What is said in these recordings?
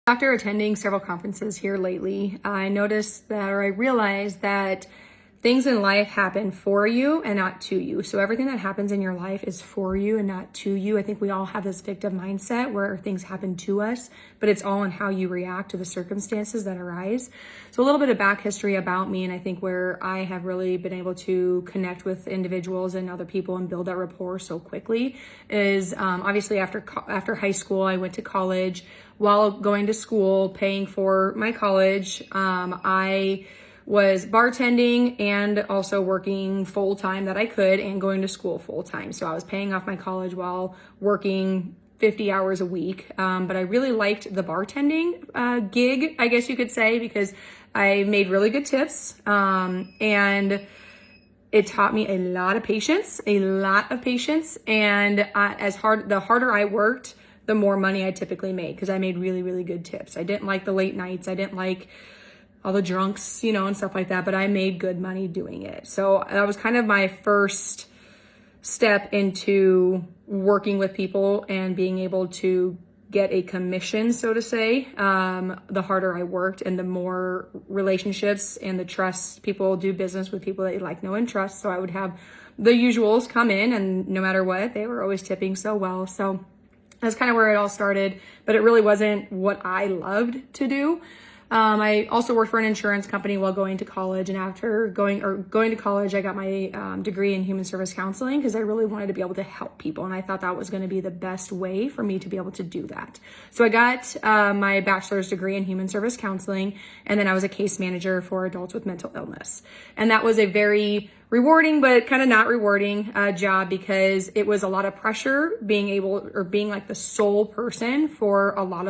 After attending several conferences here lately, I noticed that, or I realized that things in life happen for you and not to you. So everything that happens in your life is for you and not to you. I think we all have this victim mindset where things happen to us, but it's all in how you react to the circumstances that arise. So a little bit of back history about me, and I think where I have really been able to connect with individuals and other people and build that rapport so quickly is obviously after high school, I went to college. While going to school, paying for my college, I was bartending and also working full time that I could and going to school full time. So I was paying off my college while working 50 hours a week. But I really liked the bartending gig, I guess you could say, because I made really good tips. And it taught me a lot of patience. And the harder I worked, the more money I typically made because I made really, really good tips. I didn't like the late nights. I didn't like all the drunks, and stuff like that, but I made good money doing it. So that was kind of my first step into working with people and being able to get a commission, so to say. The harder I worked and the more relationships and the trust people do business with people that you like, know, and trust. So I would have the usuals come in, and no matter what, they were always tipping so well. So that's kind of where it all started, but it really wasn't what I loved to do. I also worked for an insurance company while going to college, and after going to college, I got my degree in human service counseling because I really wanted to be able to help people, and I thought that was going to be the best way for me to be able to do that. So I got my bachelor's degree in human service counseling, and then I was a case manager for adults with mental illness, and that was a very rewarding but kind of not rewarding job because it was a lot of pressure being like the sole person for a lot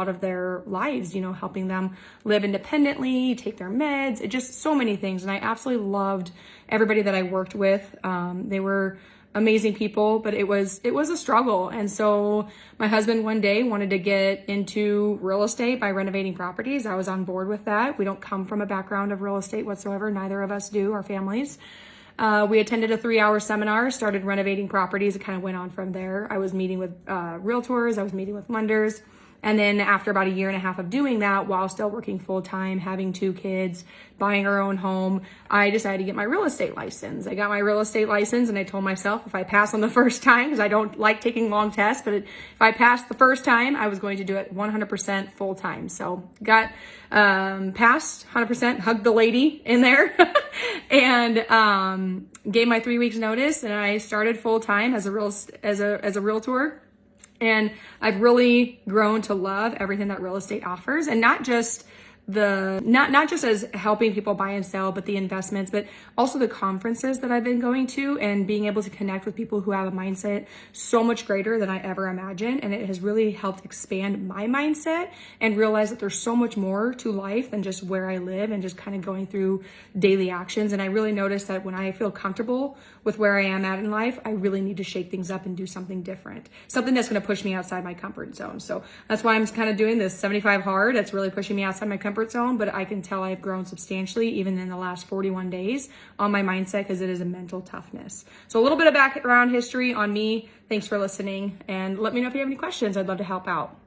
of their lives, helping them live independently, take their meds, just so many things. And I absolutely loved everybody that I worked with. They were amazing people, but it was a struggle. And so my husband one day wanted to get into real estate by renovating properties. I was on board with that. We don't come from a background of real estate whatsoever. Neither of us do, our families. We attended a 3-hour seminar, started renovating properties. It kind of went on from there. I was meeting with realtors. I was meeting with lenders. And then after about 1.5 years of doing that, while still working full time, having 2 kids, buying our own home, I decided to get my real estate license. I got my real estate license, and I told myself if I pass on the first time, because I don't like taking long tests, but if I passed the first time, I was going to do it 100% full time. So got passed 100%, hugged the lady in there, and gave my 3 weeks notice, and I started full time as a realtor. And I've really grown to love everything that real estate offers, and not just as helping people buy and sell, but the investments, but also the conferences that I've been going to and being able to connect with people who have a mindset so much greater than I ever imagined. And it has really helped expand my mindset and realize that there's so much more to life than just where I live and just kind of going through daily actions. And I really noticed that when I feel comfortable with where I am at in life, I really need to shake things up and do something different, something that's going to push me outside my comfort zone. So that's why I'm kind of doing this 75 hard. That's really pushing me outside my comfort zone, but I can tell I've grown substantially even in the last 41 days on my mindset because it is a mental toughness. So a little bit of background history on me. Thanks for listening, and let me know if you have any questions. I'd love to help out.